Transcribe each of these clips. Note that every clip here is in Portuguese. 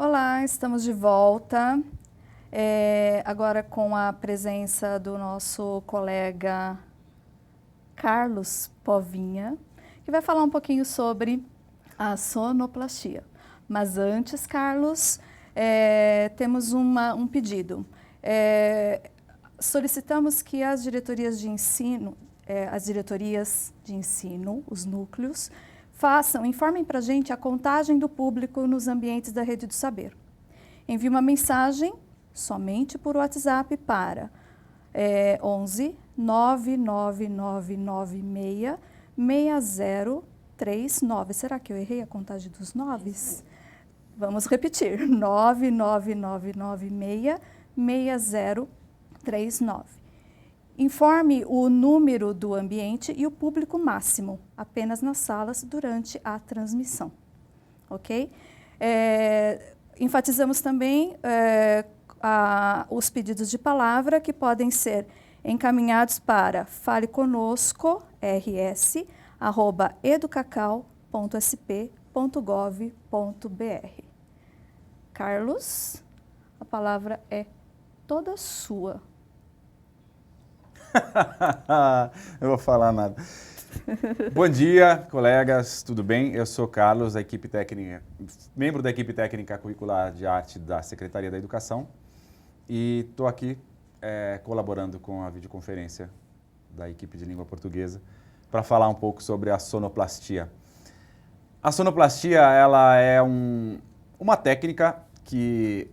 Olá, estamos de volta, agora com a presença do nosso colega Carlos Povinha, que vai falar um pouquinho sobre a sonoplastia. Mas antes, Carlos, temos um pedido. Solicitamos que as diretorias de ensino, os núcleos, informem para a gente a contagem do público nos ambientes da Rede do Saber. Envie uma mensagem somente por WhatsApp para 11 99996 6039. Será que eu errei a contagem dos noves? Vamos repetir, 99996 6039. Informe o número do ambiente e o público máximo, apenas nas salas durante a transmissão, ok? Enfatizamos também os pedidos de palavra que podem ser encaminhados para faleconosco@educacau.sp.gov.br. Carlos, a palavra é toda sua. Eu vou falar nada. Bom dia, colegas, tudo bem? Eu sou Carlos, da equipe técnica, membro da equipe técnica curricular de arte da Secretaria da Educação, e estou aqui colaborando com a videoconferência da equipe de língua portuguesa para falar um pouco sobre a sonoplastia. A sonoplastia, ela é uma técnica que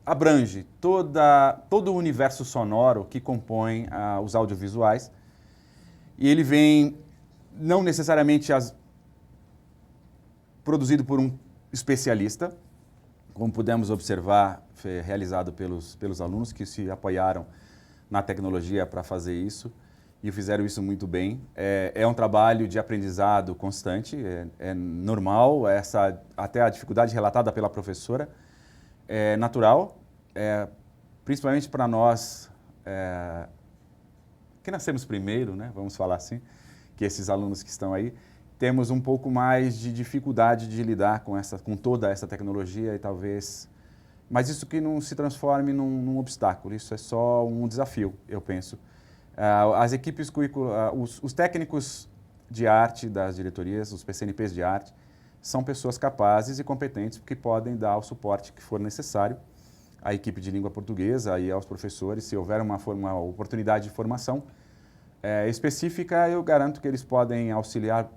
abrange todo o universo sonoro que compõe os audiovisuais, e ele vem não necessariamente produzido por um especialista, como pudemos observar, foi realizado pelos alunos que se apoiaram na tecnologia para fazer isso e fizeram isso muito bem. É um trabalho de aprendizado constante, é normal, até a dificuldade relatada pela professora é natural, principalmente para nós que nascemos primeiro, né, vamos falar assim, que esses alunos que estão aí, temos um pouco mais de dificuldade de lidar com toda essa tecnologia e talvez... Mas isso que não se transforme num obstáculo, isso é só um desafio, eu penso. As equipes os técnicos de arte das diretorias, os PCNPs de arte, são pessoas capazes e competentes que podem dar o suporte que for necessário à equipe de língua portuguesa e aos professores. Se houver uma oportunidade de formação específica, eu garanto que eles podem auxiliar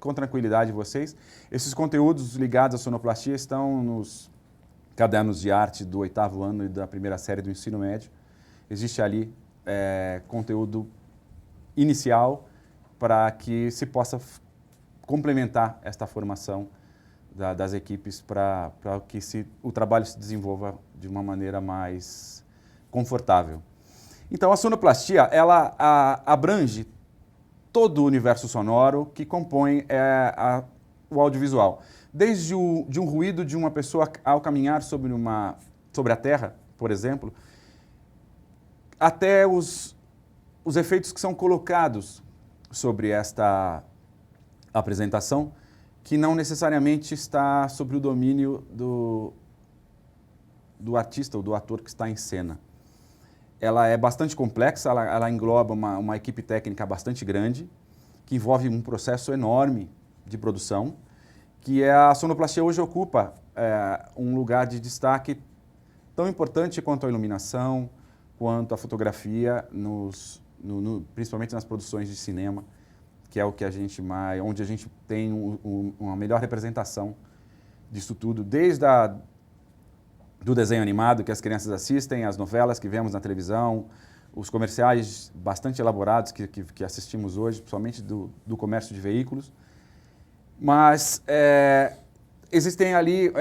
com tranquilidade vocês. Esses conteúdos ligados à sonoplastia estão nos cadernos de arte do 8º ano e da primeira série do ensino médio. Existe ali conteúdo inicial para que se possa complementar esta formação das equipes para que o trabalho se desenvolva de uma maneira mais confortável. Então, a sonoplastia, ela abrange todo o universo sonoro que compõe o audiovisual. Desde de um ruído de uma pessoa ao caminhar sobre a terra, por exemplo, até os efeitos que são colocados sobre esta apresentação, que não necessariamente está sob o domínio do artista ou do ator que está em cena. Ela é bastante complexa, ela engloba uma equipe técnica bastante grande, que envolve um processo enorme de produção, que a sonoplastia hoje ocupa um lugar de destaque tão importante quanto a iluminação, quanto a fotografia, principalmente nas produções de cinema, que é o que onde a gente tem uma melhor representação disso tudo, desde do desenho animado que as crianças assistem, as novelas que vemos na televisão, os comerciais bastante elaborados que assistimos hoje, principalmente do comércio de veículos. Mas existem ali,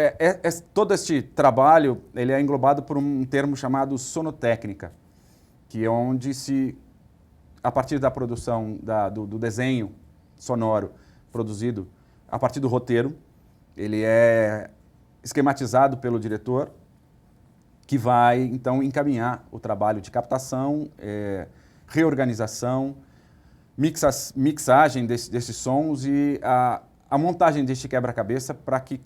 todo este trabalho ele é englobado por um termo chamado sonotécnica, que é onde a partir da produção do desenho sonoro produzido a partir do roteiro, ele é esquematizado pelo diretor, que vai, então, encaminhar o trabalho de captação, reorganização, mixagem desses sons e a montagem deste quebra-cabeça para que,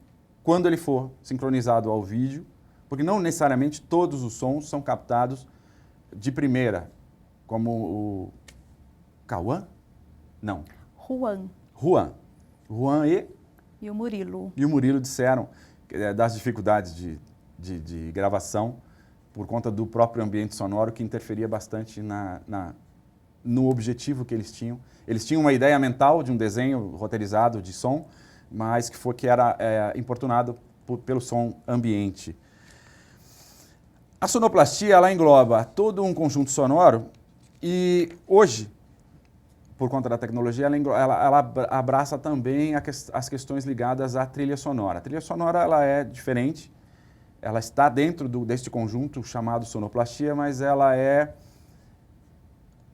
quando ele for sincronizado ao vídeo, porque não necessariamente todos os sons são captados de primeira, como o Cauã? Não. Juan. Juan. Juan E o Murilo. e o Murilo disseram das dificuldades de gravação por conta do próprio ambiente sonoro que interferia bastante no objetivo que eles tinham. Eles tinham uma ideia mental de um desenho roteirizado de som, mas que era importunado pelo som ambiente. A sonoplastia, ela engloba todo um conjunto sonoro e hoje, por conta da tecnologia, ela abraça também as questões ligadas à trilha sonora. A trilha sonora ela é diferente, ela está dentro deste conjunto chamado sonoplastia, mas ela é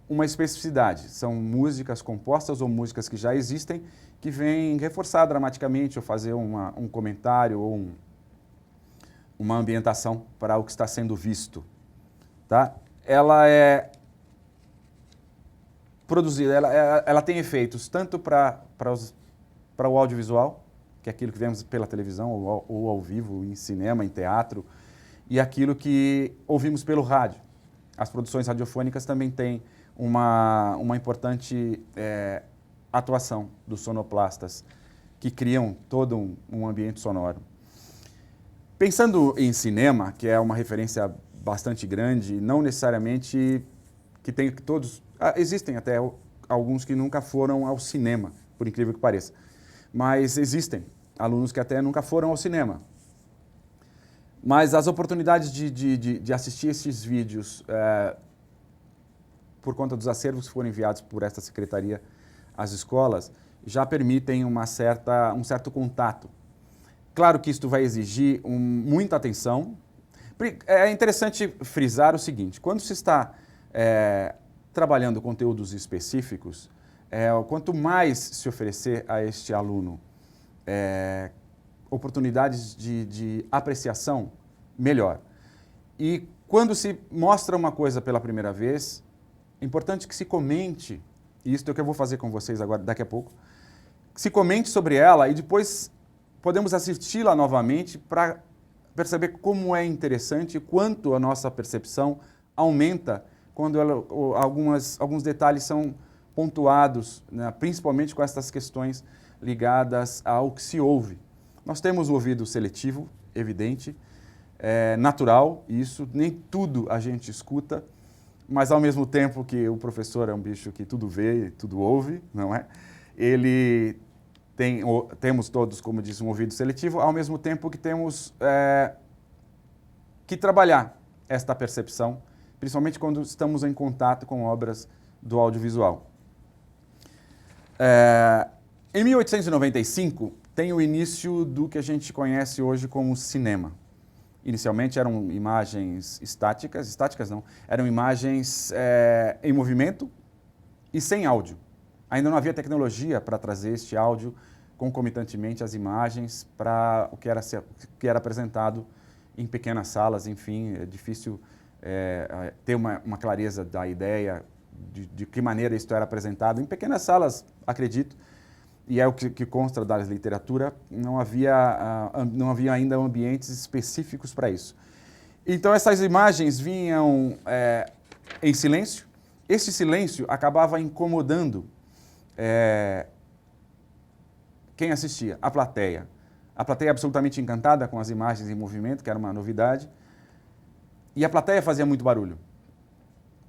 uma especificidade. São músicas compostas ou músicas que já existem que vêm reforçar dramaticamente ou fazer um comentário ou uma ambientação para o que está sendo visto. Tá? Ela é produzida, ela tem efeitos tanto para o audiovisual, que é aquilo que vemos pela televisão ou ao vivo, em cinema, em teatro, e aquilo que ouvimos pelo rádio. As produções radiofônicas também têm uma importante atuação dos sonoplastas, que criam todo um ambiente sonoro. Pensando em cinema, que é uma referência bastante grande, não necessariamente que tem que todos... existem até alguns que nunca foram ao cinema, por incrível que pareça. Mas existem alunos que até nunca foram ao cinema. Mas as oportunidades de assistir esses vídeos, por conta dos acervos que foram enviados por esta secretaria às escolas, já permitem um certo contato. Claro que isto vai exigir muita atenção. É interessante frisar o seguinte, quando se está trabalhando conteúdos específicos, quanto mais se oferecer a este aluno oportunidades de apreciação, melhor. E quando se mostra uma coisa pela primeira vez, é importante que se comente, e isso é o que eu vou fazer com vocês agora, daqui a pouco, que se comente sobre ela e depois podemos assisti-la novamente para perceber como é interessante e quanto a nossa percepção aumenta quando alguns detalhes são pontuados, né, principalmente com essas questões ligadas ao que se ouve. Nós temos o ouvido seletivo, evidente, natural, isso, nem tudo a gente escuta, mas ao mesmo tempo que o professor é um bicho que tudo vê e tudo ouve, não é? Temos todos, como disse, um ouvido seletivo, ao mesmo tempo que temos que trabalhar esta percepção, principalmente quando estamos em contato com obras do audiovisual. Em 1895, tem o início do que a gente conhece hoje como cinema. Inicialmente eram imagens estáticas não, eram imagens em movimento e sem áudio. Ainda não havia tecnologia para trazer este áudio concomitantemente às imagens para o que era apresentado em pequenas salas, enfim, é difícil ter uma clareza da ideia de que maneira isto era apresentado. Em pequenas salas, acredito, e é o que consta da literatura, não havia ainda ambientes específicos para isso. Então, essas imagens vinham em silêncio. Esse silêncio acabava incomodando quem assistia, a plateia. A plateia absolutamente encantada com as imagens em movimento, que era uma novidade, e a plateia fazia muito barulho.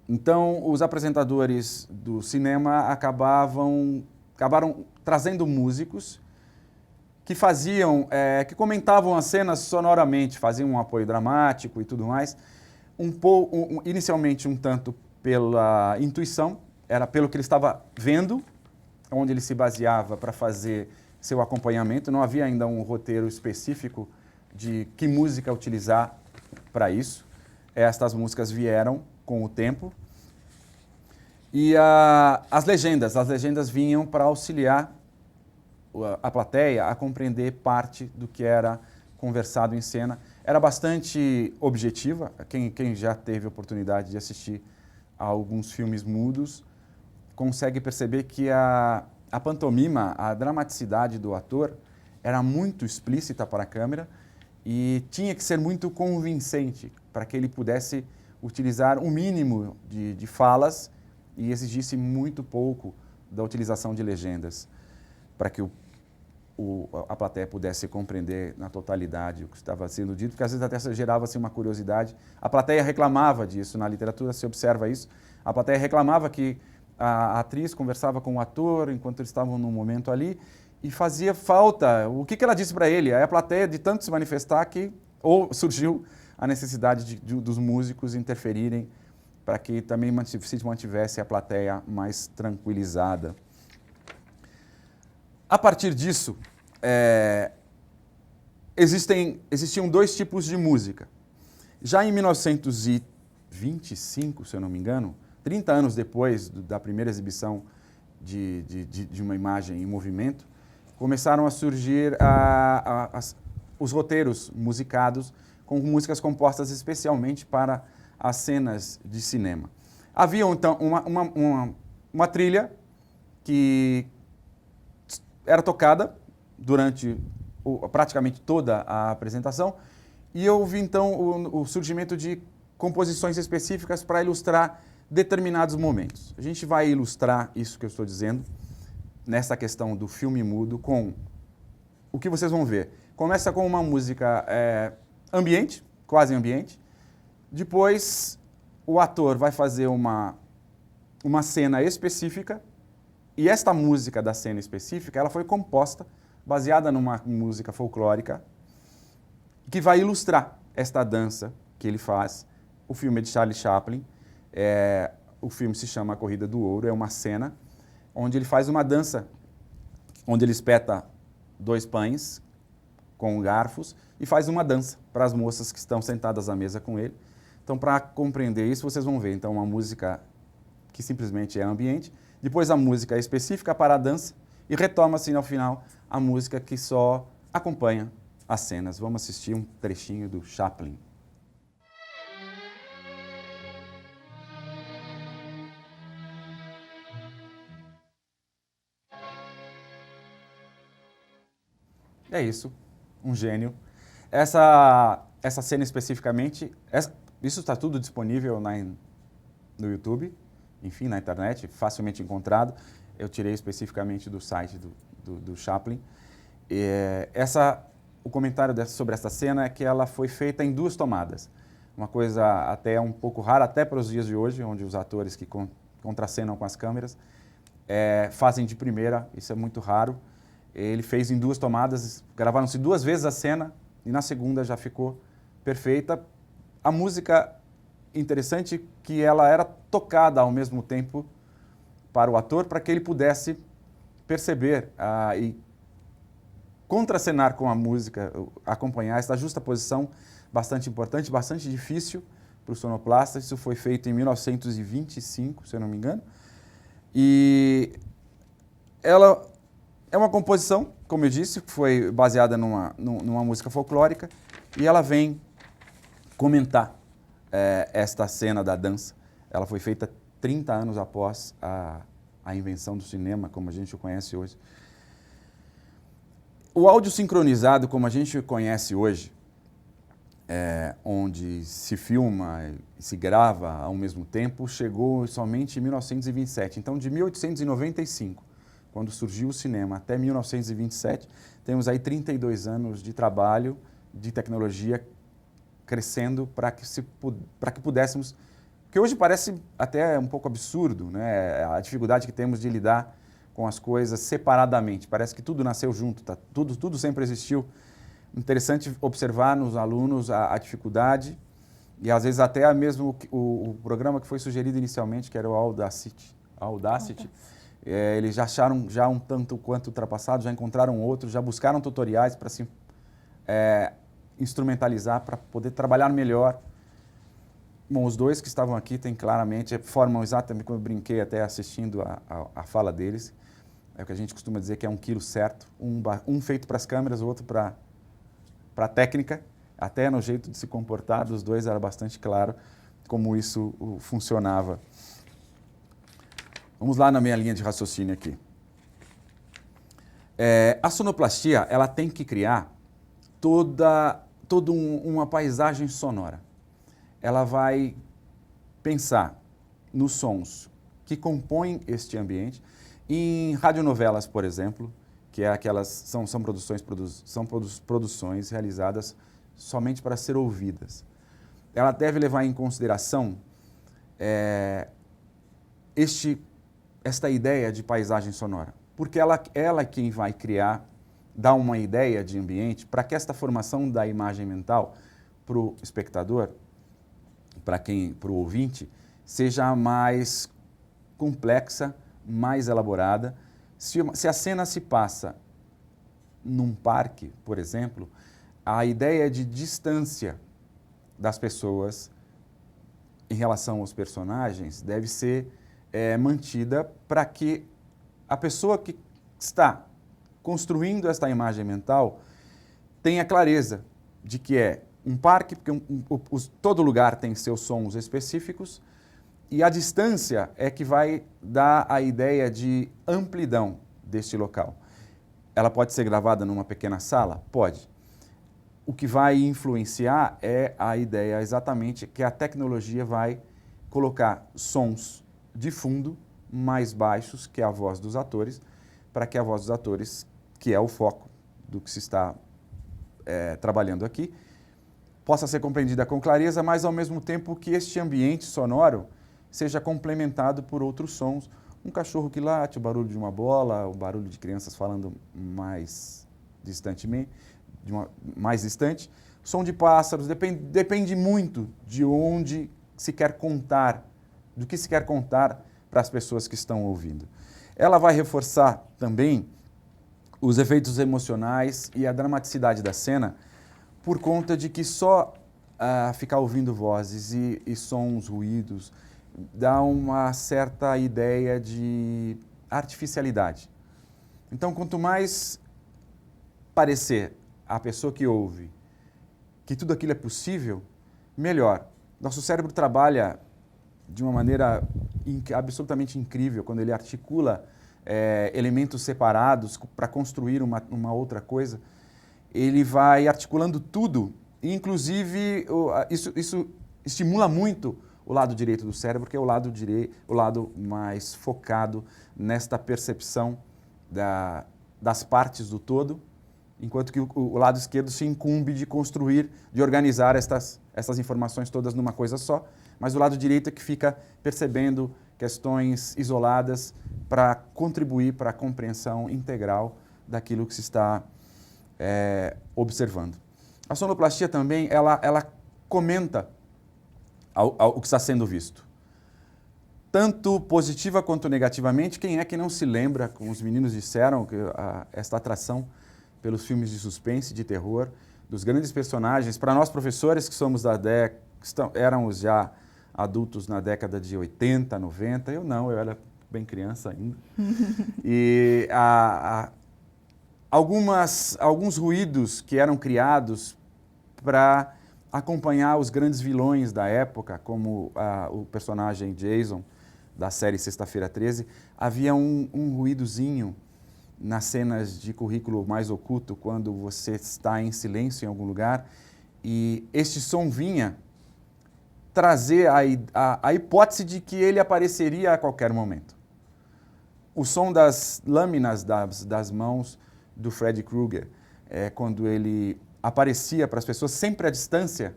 Então, os apresentadores do cinema acabaram trazendo músicos que que comentavam as cenas sonoramente, faziam um apoio dramático e tudo mais, inicialmente um tanto pela intuição, era pelo que ele estava vendo, onde ele se baseava para fazer seu acompanhamento, não havia ainda um roteiro específico de que música utilizar para isso. Estas músicas vieram com o tempo. E as legendas vinham para auxiliar a plateia a compreender parte do que era conversado em cena. Era bastante objetiva, quem já teve a oportunidade de assistir a alguns filmes mudos, consegue perceber que a pantomima, a dramaticidade do ator, era muito explícita para a câmera e tinha que ser muito convincente para que ele pudesse utilizar um mínimo de falas e exigisse muito pouco da utilização de legendas, para que a plateia pudesse compreender na totalidade o que estava sendo dito, porque às vezes até gerava assim, uma curiosidade. A plateia reclamava disso, na literatura se observa isso, a plateia reclamava que a atriz conversava com o ator enquanto eles estavam num momento ali e fazia falta, o que ela disse para ele? Aí a plateia, de tanto se manifestar, surgiu a necessidade dos músicos interferirem para que também se mantivesse a plateia mais tranquilizada. A partir disso, existiam dois tipos de música. Já em 1925, se eu não me engano, 30 anos depois da primeira exibição de uma imagem em movimento, começaram a surgir os roteiros musicados com músicas compostas especialmente para as cenas de cinema. Havia, então, uma trilha que era tocada durante praticamente toda a apresentação e eu vi, então, o surgimento de composições específicas para ilustrar determinados momentos. A gente vai ilustrar isso que eu estou dizendo nessa questão do filme mudo com o que vocês vão ver. Começa com uma música ambiente, quase ambiente. Depois, o ator vai fazer uma cena específica e esta música da cena específica ela foi composta baseada numa música folclórica que vai ilustrar esta dança que ele faz. O filme é de Charlie Chaplin. O filme se chama A Corrida do Ouro. É uma cena onde ele faz uma dança, onde ele espeta 2 pães com garfos e faz uma dança para as moças que estão sentadas à mesa com ele. Então, para compreender isso, vocês vão ver, então, uma música que simplesmente é ambiente, depois a música específica para a dança e retoma-se, ao final, a música que só acompanha as cenas. Vamos assistir um trechinho do Chaplin. É isso, um gênio. Essa cena especificamente, isso está tudo disponível no YouTube, enfim, na internet, facilmente encontrado. Eu tirei especificamente do site do Chaplin. O comentário sobre essa cena é que ela foi feita em 2 tomadas. Uma coisa até um pouco rara, até para os dias de hoje, onde os atores que contracenam com as câmeras fazem de primeira, isso é muito raro. Ele fez em 2 tomadas, gravaram-se 2 vezes a cena e na segunda já ficou perfeita. A música, interessante que ela era tocada ao mesmo tempo para o ator, para que ele pudesse perceber e contracenar com a música, acompanhar essa justaposição bastante importante, bastante difícil para o sonoplasta. Isso foi feito em 1925, se eu não me engano. E ela é uma composição, como eu disse, que foi baseada numa música folclórica e ela vem comentar esta cena da dança. Ela foi feita 30 anos após a invenção do cinema, como a gente o conhece hoje. O áudio sincronizado, como a gente o conhece hoje, onde se filma e se grava ao mesmo tempo, chegou somente em 1927. Então, de 1895, quando surgiu o cinema, até 1927, temos aí 32 anos de trabalho, de tecnologia crescendo para que pudéssemos, que hoje parece até um pouco absurdo, né? A dificuldade que temos de lidar com as coisas separadamente. Parece que tudo nasceu junto, tudo sempre existiu. Interessante observar nos alunos a dificuldade e às vezes até mesmo o programa que foi sugerido inicialmente, que era o Audacity. Eles já acharam já um tanto quanto ultrapassado, já encontraram outros, já buscaram tutoriais para se instrumentalizar, para poder trabalhar melhor. Bom, os 2 que estavam aqui formam exatamente como eu brinquei até assistindo a fala deles. É o que a gente costuma dizer que é um quilo certo, um feito para as câmeras, o outro para a técnica. Até no jeito de se comportar dos 2 era bastante claro como isso funcionava. Vamos lá na minha linha de raciocínio aqui. A sonoplastia, ela tem que criar toda uma paisagem sonora. Ela vai pensar nos sons que compõem este ambiente. Em radionovelas, por exemplo, que é aquelas são produções realizadas somente para ser ouvidas. Ela deve levar em consideração esta ideia de paisagem sonora, porque ela é quem vai criar, dar uma ideia de ambiente para que esta formação da imagem mental para o espectador, para o ouvinte, seja mais complexa, mais elaborada. Se a cena se passa num parque, por exemplo, a ideia de distância das pessoas em relação aos personagens deve ser mantida para que a pessoa que está construindo esta imagem mental tenha clareza de que é um parque, porque todo lugar tem seus sons específicos, e a distância é que vai dar a ideia de amplidão deste local. Ela pode ser gravada numa pequena sala? Pode. O que vai influenciar é a ideia exatamente que a tecnologia vai colocar sons de fundo mais baixos que a voz dos atores, para que a voz dos atores, que é o foco do que se está trabalhando aqui, possa ser compreendida com clareza, mas ao mesmo tempo que este ambiente sonoro seja complementado por outros sons. Um cachorro que late, o barulho de uma bola, o barulho de crianças falando mais distantemente, mais distante, som de pássaros, depende muito de onde se quer contar, do que se quer contar para as pessoas que estão ouvindo. Ela vai reforçar também os efeitos emocionais e a dramaticidade da cena, por conta de que só ficar ouvindo vozes e sons, ruídos, dá uma certa ideia de artificialidade. Então, quanto mais parecer à pessoa que ouve que tudo aquilo é possível, melhor. Nosso cérebro trabalha de uma maneira absolutamente incrível quando ele articula elementos separados para construir uma outra coisa. Ele vai articulando tudo, e inclusive isso estimula muito o lado direito do cérebro, que é o lado mais focado nesta percepção das partes do todo, enquanto que o lado esquerdo se incumbe de construir, de organizar essas informações todas numa coisa só, mas o lado direito é que fica percebendo questões isoladas para contribuir para a compreensão integral daquilo que se está observando. A sonoplastia também, ela comenta o que está sendo visto. Tanto positiva quanto negativamente. Quem é que não se lembra, como os meninos disseram, que esta atração pelos filmes de suspense, de terror, dos grandes personagens, para nós professores que somos éramos já adultos na década de 80, 90, eu era bem criança ainda. E alguns ruídos que eram criados para acompanhar os grandes vilões da época, como o personagem Jason, da série Sexta-feira 13, havia um ruídozinho nas cenas de currículo mais oculto, quando você está em silêncio em algum lugar, e este som vinha trazer a hipótese de que ele apareceria a qualquer momento. O som das lâminas das mãos do Freddy Krueger, quando ele aparecia para as pessoas sempre à distância,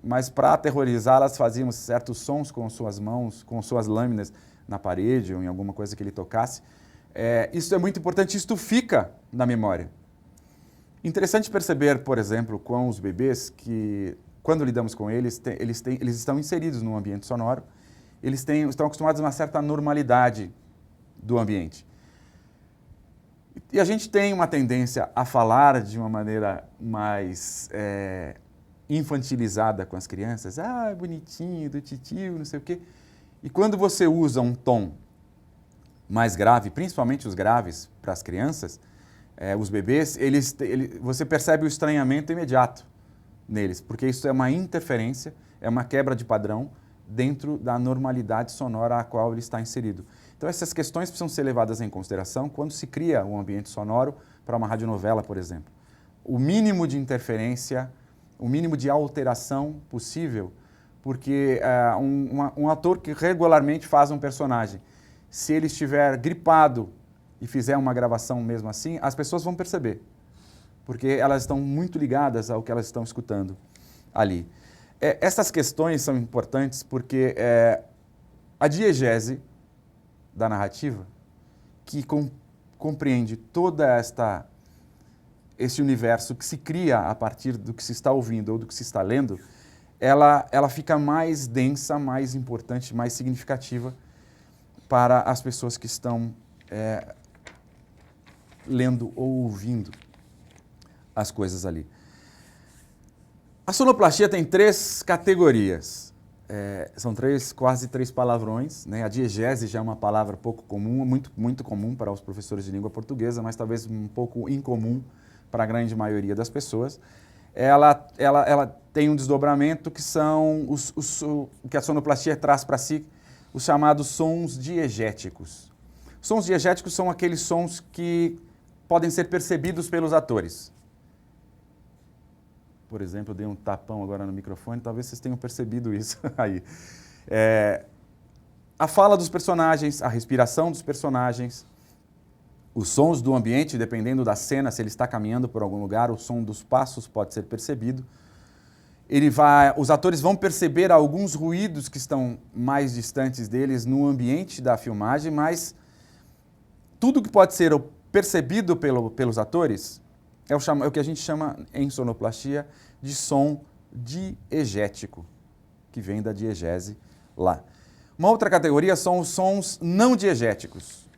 mas para aterrorizá-las fazíamos certos sons com suas mãos, com suas lâminas na parede ou em alguma coisa que ele tocasse. Isso é muito importante, isto fica na memória. Interessante perceber, por exemplo, com os bebês que, quando lidamos com eles, eles estão inseridos num ambiente sonoro, estão acostumados a uma certa normalidade do ambiente. E a gente tem uma tendência a falar de uma maneira mais infantilizada com as crianças. Ah, bonitinho, do titio, não sei o quê. E quando você usa um tom mais grave, principalmente os graves para as crianças, os bebês, você percebe o estranhamento imediato neles, porque isso é uma interferência, é uma quebra de padrão dentro da normalidade sonora a qual ele está inserido. Então essas questões precisam ser levadas em consideração quando se cria um ambiente sonoro para uma radionovela, por exemplo. O mínimo de interferência, o mínimo de alteração possível, porque um ator que regularmente faz um personagem, se ele estiver gripado e fizer uma gravação mesmo assim, as pessoas vão perceber, porque elas estão muito ligadas ao que elas estão escutando ali. Essas questões são importantes porque a diegese da narrativa, que compreende toda esse universo que se cria a partir do que se está ouvindo ou do que se está lendo, ela fica mais densa, mais importante, mais significativa para as pessoas que estão lendo ou ouvindo as coisas ali. A sonoplastia tem 3 categorias. São quase três palavrões, né? A diegese já é uma palavra pouco comum, muito comum para os professores de língua portuguesa, mas talvez um pouco incomum para a grande maioria das pessoas. Ela tem um desdobramento que são que a sonoplastia traz para si, os chamados sons diegéticos. Sons diegéticos são aqueles sons que podem ser percebidos pelos atores. Por exemplo, eu dei um tapão agora no microfone, talvez vocês tenham percebido isso aí. A fala dos personagens, a respiração dos personagens, os sons do ambiente, dependendo da cena, se ele está caminhando por algum lugar, o som dos passos pode ser percebido. Os atores vão perceber alguns ruídos que estão mais distantes deles no ambiente da filmagem, mas tudo que pode ser percebido pelos atores é o que a gente chama em sonoplastia de som diegético, que vem da diegese lá. Uma outra categoria são os sons não diegéticos,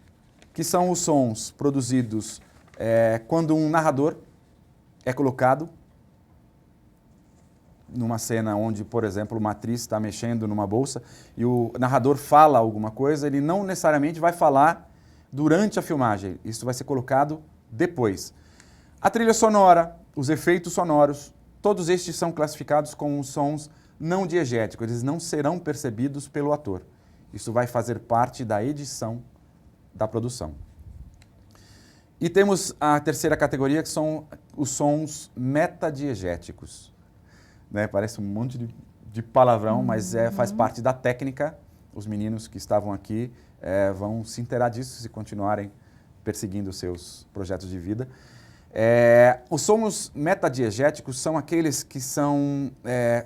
que são os sons produzidos quando um narrador é colocado numa cena onde, por exemplo, uma atriz está mexendo numa bolsa e o narrador fala alguma coisa, ele não necessariamente vai falar durante a filmagem, isso vai ser colocado depois. A trilha sonora, os efeitos sonoros, todos estes são classificados como sons não diegéticos, eles não serão percebidos pelo ator. Isso vai fazer parte da edição da produção. E temos a terceira categoria, que são os sons metadiegéticos. Né? Parece um monte de palavrão, mas faz parte da técnica. Os meninos que estavam aqui vão se inteirar disso se continuarem perseguindo seus projetos de vida. Os sons metadiegéticos são aqueles que são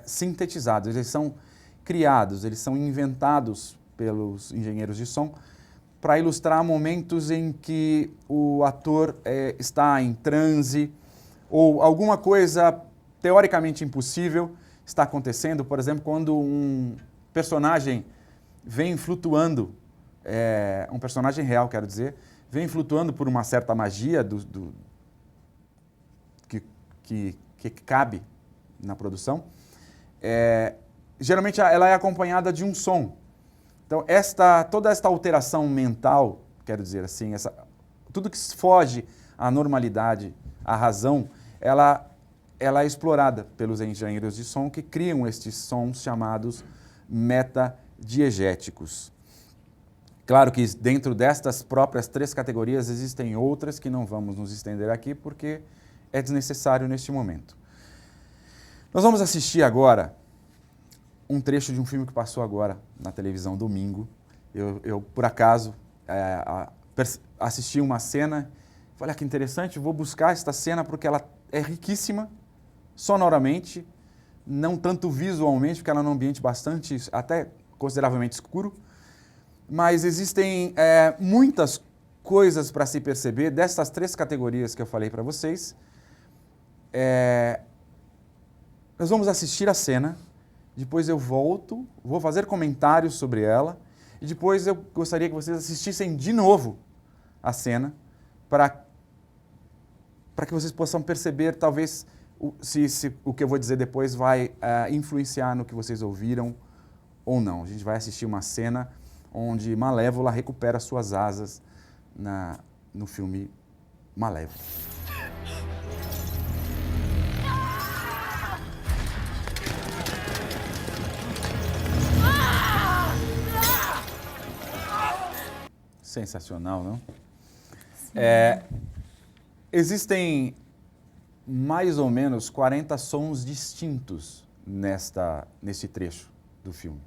sintetizados, eles são criados, eles são inventados pelos engenheiros de som para ilustrar momentos em que o ator está em transe ou alguma coisa teoricamente impossível está acontecendo. Por exemplo, quando um personagem vem flutuando, um personagem real, quero dizer, vem flutuando por uma certa magia que cabe na produção, geralmente ela é acompanhada de um som. Então, toda esta alteração mental, quero dizer assim, tudo que foge à normalidade, à razão, ela é explorada pelos engenheiros de som que criam estes sons chamados metadiegéticos. Claro que dentro destas próprias 3 categorias existem outras que não vamos nos estender aqui porque é desnecessário neste momento. Nós vamos assistir agora um trecho de um filme que passou agora na televisão domingo. Eu por acaso, assisti uma cena, falei, que interessante, vou buscar esta cena porque ela é riquíssima, sonoramente, não tanto visualmente, porque ela é num ambiente bastante, até consideravelmente escuro, mas existem muitas coisas para se perceber dessas 3 categorias que eu falei para vocês. Nós vamos assistir a cena, depois eu volto, vou fazer comentários sobre ela, e depois eu gostaria que vocês assistissem de novo a cena, para que vocês possam perceber, talvez, se o que eu vou dizer depois vai influenciar no que vocês ouviram ou não. A gente vai assistir uma cena onde Malévola recupera suas asas no filme Malévola. Sensacional, não? Existem mais ou menos 40 sons distintos nesse trecho do filme.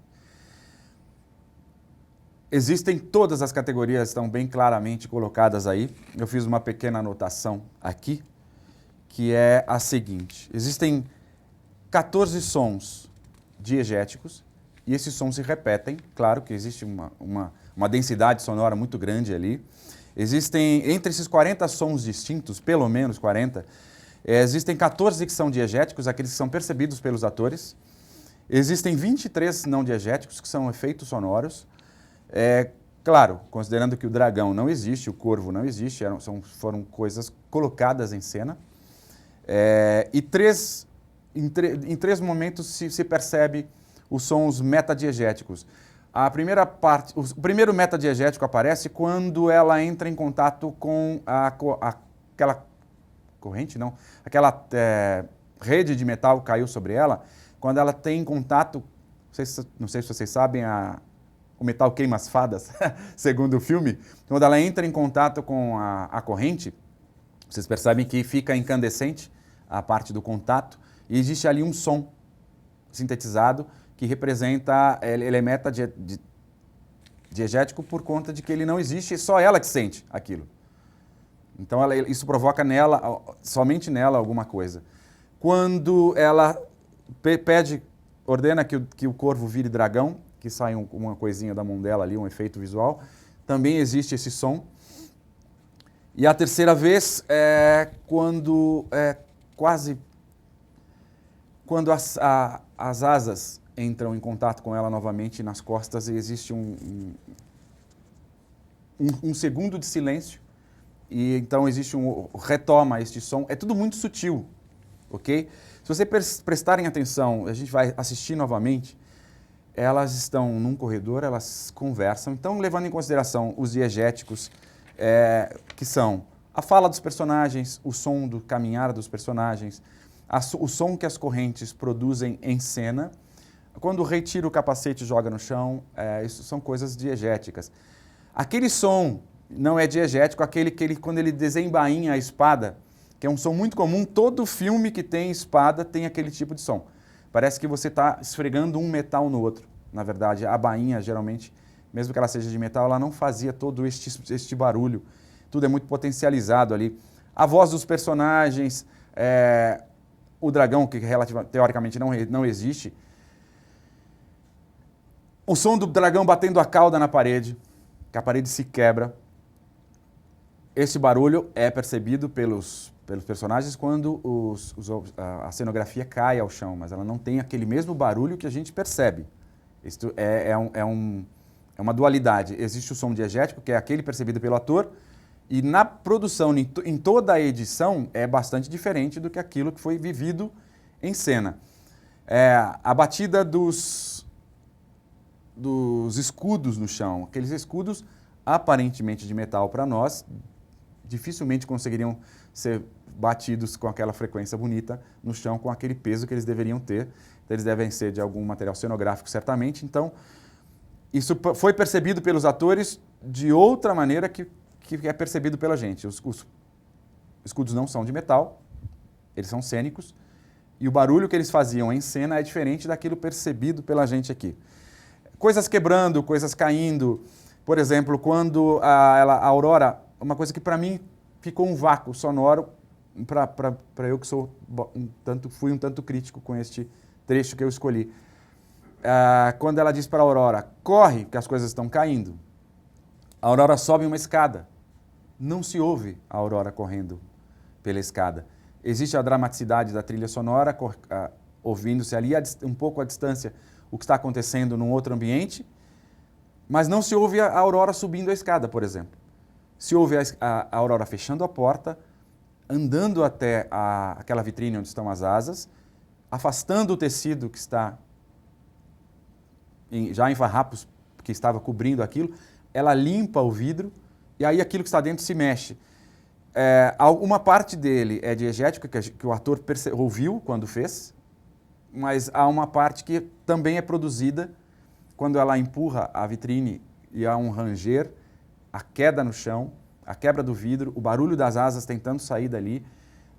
Existem todas as categorias, estão bem claramente colocadas aí. Eu fiz uma pequena anotação aqui, que é a seguinte. Existem 14 sons diegéticos, e esses sons se repetem. Claro que existe uma densidade sonora muito grande ali. Existem, entre esses 40 sons distintos, pelo menos 40, existem 14 que são diegéticos, aqueles que são percebidos pelos atores. Existem 23 não diegéticos, que são efeitos sonoros. Claro, considerando que o dragão não existe, o corvo não existe, foram coisas colocadas em cena. Em três momentos se percebe os sons metadiegéticos. A primeira parte, o primeiro metadiegético aparece quando ela entra em contato com aquela corrente, não, aquela rede de metal que caiu sobre ela, quando ela tem contato, não sei se vocês sabem, o metal queima as fadas, segundo o filme, quando ela entra em contato com a corrente, vocês percebem que fica incandescente a parte do contato, e existe ali um som sintetizado que representa, ele é metadiegético por conta de que ele não existe, é só ela que sente aquilo. Então isso provoca nela, somente nela, alguma coisa. Quando ela ordena que o corvo vire dragão, que sai uma coisinha da mão dela ali, um efeito visual, também existe esse som. E a terceira vez é quando as asas entram em contato com ela novamente nas costas e existe um segundo de silêncio, e então retoma este som. É tudo muito sutil, ok? Se vocês prestarem atenção, a gente vai assistir novamente, elas estão num corredor, elas conversam, então levando em consideração os diegéticos, que são a fala dos personagens, o som do caminhar dos personagens, o som que as correntes produzem em cena. Quando o rei tira o capacete e joga no chão, isso são coisas diegéticas. Aquele som não é diegético, quando ele desembainha a espada, que é um som muito comum, todo filme que tem espada tem aquele tipo de som. Parece que você está esfregando um metal no outro. Na verdade, a bainha, geralmente, mesmo que ela seja de metal, ela não fazia todo este barulho. Tudo é muito potencializado ali. A voz dos personagens, o dragão, que teoricamente não existe. O som do dragão batendo a cauda na parede, que a parede se quebra. Esse barulho é percebido pelos personagens quando a cenografia cai ao chão, mas ela não tem aquele mesmo barulho que a gente percebe. Isto é uma dualidade. Existe o som diegético, que é aquele percebido pelo ator, e na produção, em toda a edição, é bastante diferente do que aquilo que foi vivido em cena. A batida dos escudos no chão, aqueles escudos aparentemente de metal para nós, dificilmente conseguiriam ser batidos com aquela frequência bonita no chão, com aquele peso que eles deveriam ter. Eles devem ser de algum material cenográfico, certamente. Então, isso foi percebido pelos atores de outra maneira que é percebido pela gente. Os escudos não são de metal, eles são cênicos, e o barulho que eles faziam em cena é diferente daquilo percebido pela gente aqui. Coisas quebrando, coisas caindo. Por exemplo, quando a Aurora, uma coisa que para mim ficou um vácuo sonoro, para eu que fui um tanto crítico com este trecho que eu escolhi. Quando ela diz para a Aurora, corre, que as coisas estão caindo. A Aurora sobe uma escada. Não se ouve a Aurora correndo pela escada. Existe a dramaticidade da trilha sonora, ouvindo-se ali um pouco à distância o que está acontecendo num outro ambiente, mas não se ouve a Aurora subindo a escada, por exemplo. Se ouve a Aurora fechando a porta, andando até aquela vitrine onde estão as asas, afastando o tecido que está já em farrapos, que estava cobrindo aquilo, ela limpa o vidro e aí aquilo que está dentro se mexe. Uma parte dele é diegética, que o ator ouviu quando fez, mas há uma parte que também é produzida quando ela empurra a vitrine e há um ranger, a queda no chão, a quebra do vidro, o barulho das asas tentando sair dali.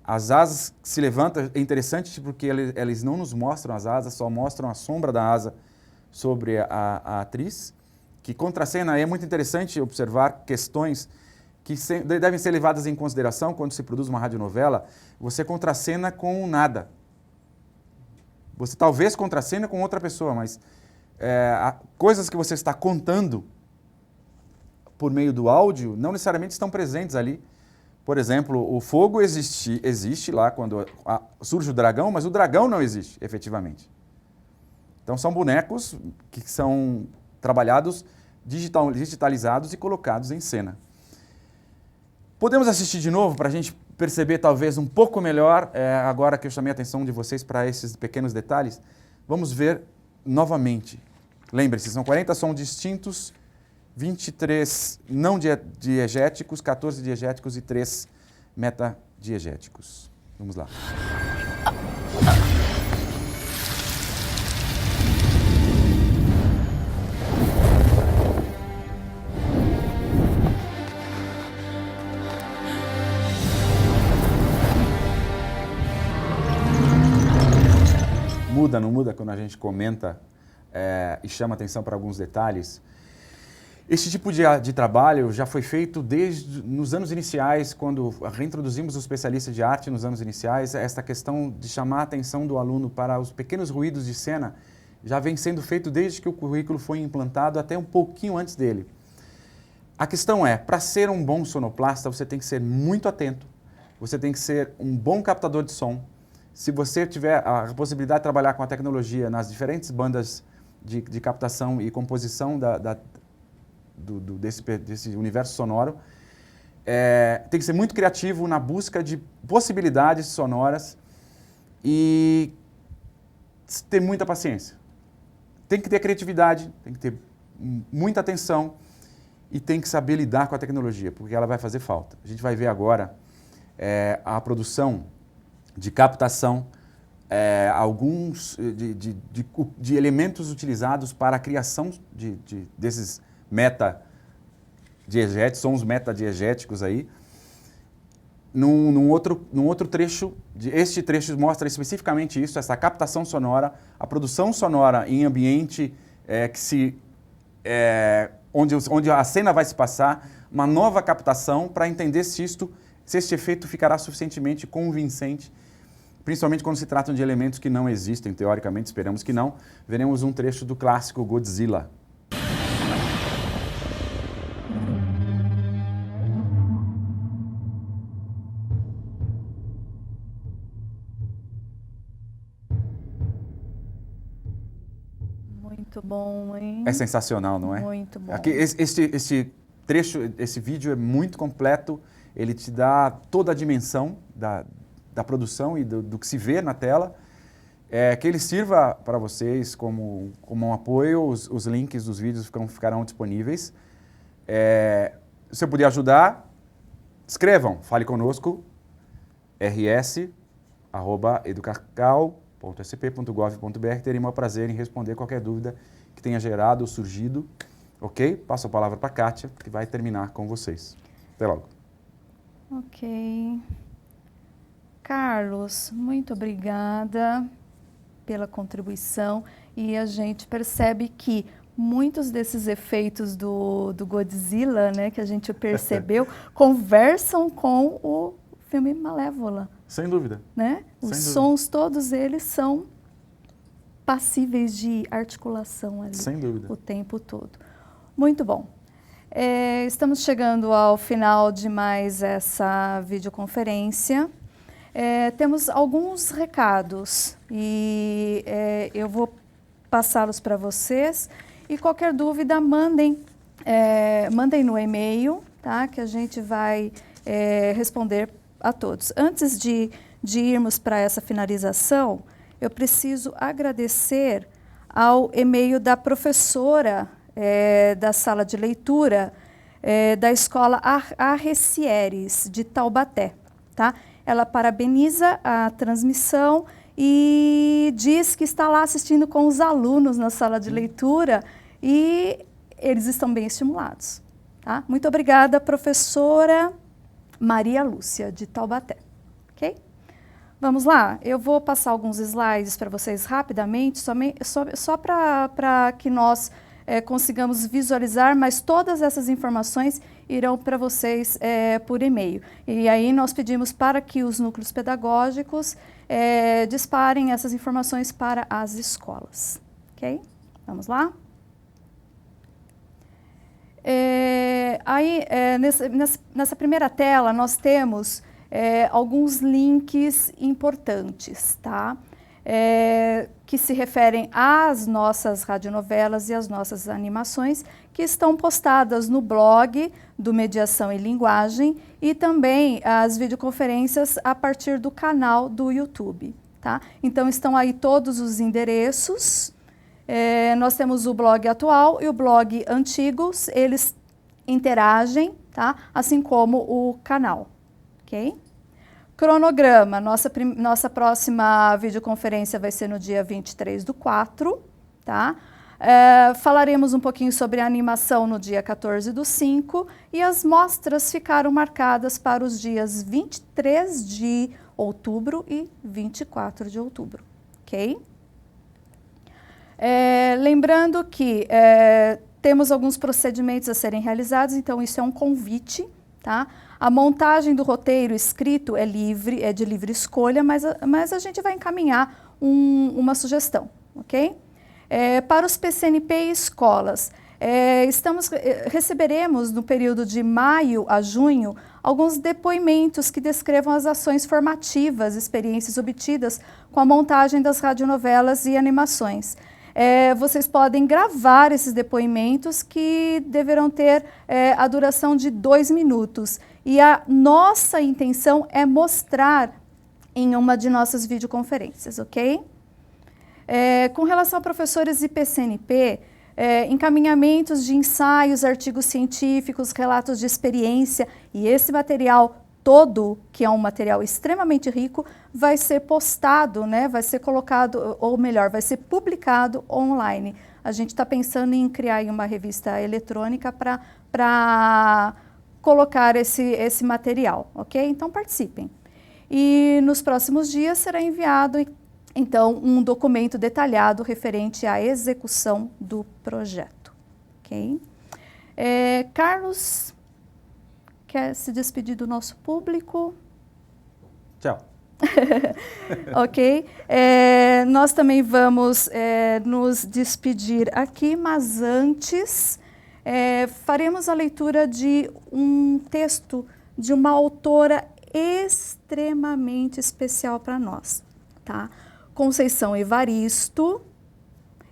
As asas se levantam, é interessante porque eles não nos mostram as asas, só mostram a sombra da asa sobre a atriz, que contracena. É muito interessante observar questões que devem ser levadas em consideração quando se produz uma radionovela. Você contracena com nada. Você talvez contracena com outra pessoa, mas coisas que você está contando por meio do áudio não necessariamente estão presentes ali. Por exemplo, o fogo existe lá quando surge o dragão, mas o dragão não existe efetivamente. Então são bonecos que são trabalhados, digitalizados e colocados em cena. Podemos assistir de novo para a gente perceber talvez um pouco melhor, agora que eu chamei a atenção de vocês para esses pequenos detalhes. Vamos ver novamente. Lembre-se, são 40 sons distintos, 23 não diegéticos, 14 diegéticos e 3 metadiegéticos. Vamos lá. Muda, não muda quando a gente comenta e chama atenção para alguns detalhes? Este tipo de trabalho já foi feito desde nos anos iniciais, quando reintroduzimos o especialista de arte nos anos iniciais. Esta questão de chamar a atenção do aluno para os pequenos ruídos de cena já vem sendo feito desde que o currículo foi implantado, até um pouquinho antes dele. A questão é, para ser um bom sonoplasta, você tem que ser muito atento, você tem que ser um bom captador de som. Se você tiver a possibilidade de trabalhar com a tecnologia nas diferentes bandas de captação e composição desse universo sonoro, tem que ser muito criativo na busca de possibilidades sonoras e ter muita paciência. Tem que ter criatividade, tem que ter muita atenção e tem que saber lidar com a tecnologia, porque ela vai fazer falta. A gente vai ver agora a produção de captação, alguns de elementos utilizados para a criação desses metadiegéticos, sons metadiegéticos aí. Num outro trecho, este trecho mostra especificamente isso, essa captação sonora, a produção sonora em ambiente onde a cena vai se passar, uma nova captação para entender se este efeito ficará suficientemente convincente, principalmente quando se tratam de elementos que não existem, teoricamente, esperamos que não. Veremos um trecho do clássico Godzilla. Muito bom, hein? É sensacional, não é? Muito bom. Aqui, esse trecho, esse vídeo é muito completo, ele te dá toda a dimensão da produção e do que se vê na tela, que ele sirva para vocês como um apoio. Os links dos vídeos ficarão disponíveis. Se eu puder ajudar, escrevam, fale conosco, rs@educacau.sp.gov.br, terei o maior prazer em responder qualquer dúvida que tenha gerado ou surgido, ok? Passo a palavra para a Kátia, que vai terminar com vocês. Até logo. Ok. Carlos, muito obrigada pela contribuição, e a gente percebe que muitos desses efeitos do Godzilla, né, que a gente percebeu, conversam com o filme Malévola. Sem dúvida. Né? Os sons, todos eles são passíveis de articulação ali. Sem dúvida. O tempo todo. Muito bom. Estamos chegando ao final de mais essa videoconferência. Temos alguns recados e eu vou passá-los para vocês, e qualquer dúvida mandem no e-mail, tá? Que a gente vai responder a todos. Antes de irmos para essa finalização, eu preciso agradecer ao e-mail da professora da sala de leitura da escola Arrecieres de Taubaté, tá? Ela parabeniza a transmissão e diz que está lá assistindo com os alunos na sala de leitura e eles estão bem estimulados. Tá? Muito obrigada, professora Maria Lúcia, de Taubaté. Ok? Vamos lá, eu vou passar alguns slides para vocês rapidamente, só para que nós consigamos visualizar, mas todas essas informações irão para vocês por e-mail. E aí nós pedimos para que os núcleos pedagógicos disparem essas informações para as escolas. Ok? Vamos lá? Nessa primeira tela nós temos alguns links importantes, tá? Que se referem às nossas radionovelas e às nossas animações, que estão postadas no blog do Mediação e Linguagem e também as videoconferências a partir do canal do YouTube, tá? Então estão aí todos os endereços. Nós temos o blog atual e o blog antigos, eles interagem, tá? Assim como o canal, ok? Cronograma, nossa próxima videoconferência vai ser no dia 23/4, tá? Falaremos um pouquinho sobre a animação no dia 14/5 e as mostras ficaram marcadas para os dias 23 de outubro e 24 de outubro, ok? Lembrando que temos alguns procedimentos a serem realizados, então isso é um convite, tá? A montagem do roteiro escrito é livre, é de livre escolha, mas a gente vai encaminhar uma sugestão, ok? Para os PCNP e escolas, receberemos no período de maio a junho alguns depoimentos que descrevam as ações formativas, experiências obtidas com a montagem das radionovelas e animações. Vocês podem gravar esses depoimentos que deverão ter a duração de 2 minutos. E a nossa intenção é mostrar em uma de nossas videoconferências, ok? Com relação a professores e PCNP, encaminhamentos de ensaios, artigos científicos, relatos de experiência e esse material todo, que é um material extremamente rico, vai ser postado, né, vai ser colocado, ou melhor, vai ser publicado online. A gente está pensando em criar uma revista eletrônica para colocar esse material, ok? Então participem. E nos próximos dias será enviado, então, um documento detalhado referente à execução do projeto, ok? Carlos, quer se despedir do nosso público? Tchau. Ok. Nós também vamos nos despedir aqui, mas antes faremos a leitura de um texto de uma autora extremamente especial para nós, tá? Conceição Evaristo.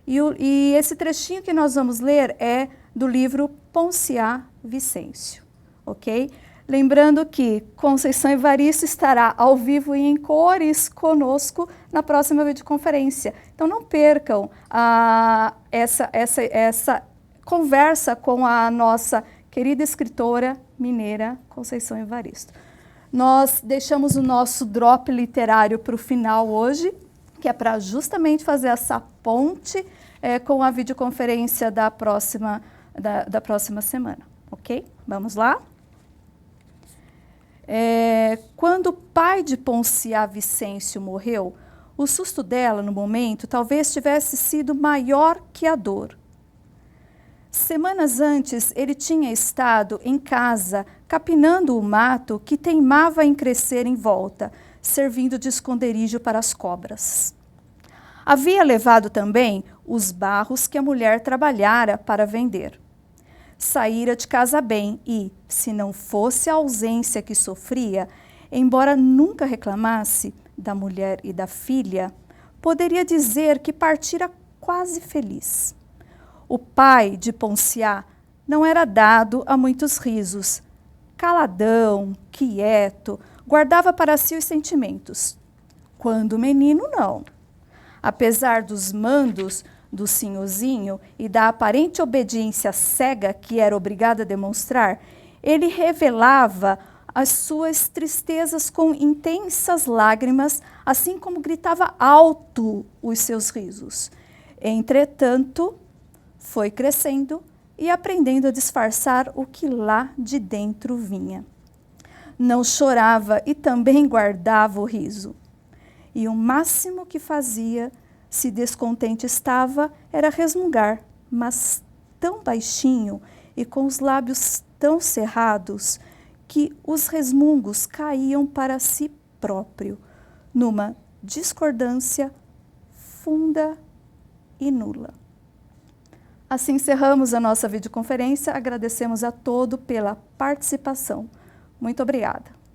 E esse trechinho que nós vamos ler é do livro Ponciá Vicêncio, ok? Lembrando que Conceição Evaristo estará ao vivo e em cores conosco na próxima videoconferência. Então não percam essa conversa com a nossa querida escritora mineira Conceição Evaristo. Nós deixamos o nosso drop literário para o final hoje, que é para justamente fazer essa ponte com a videoconferência da próxima semana, ok? Vamos lá? Quando o pai de Ponciá Vicêncio morreu, o susto dela, no momento, talvez tivesse sido maior que a dor. Semanas antes, ele tinha estado em casa, capinando o mato que teimava em crescer em volta, servindo de esconderijo para as cobras. Havia levado também os barros que a mulher trabalhara para vender. Saíra de casa bem e, se não fosse a ausência que sofria, embora nunca reclamasse da mulher e da filha, poderia dizer que partira quase feliz. O pai de Ponciá não era dado a muitos risos. Caladão, quieto, guardava para si os sentimentos. Quando menino, não. Apesar dos mandos do sinhozinho e da aparente obediência cega que era obrigado a demonstrar, ele revelava as suas tristezas com intensas lágrimas, assim como gritava alto os seus risos. Entretanto, foi crescendo, e aprendendo a disfarçar o que lá de dentro vinha. Não chorava e também guardava o riso. E o máximo que fazia, se descontente estava, era resmungar, mas tão baixinho e com os lábios tão cerrados que os resmungos caíam para si próprio, numa discordância funda e nula. Assim encerramos a nossa videoconferência. Agradecemos a todos pela participação. Muito obrigada.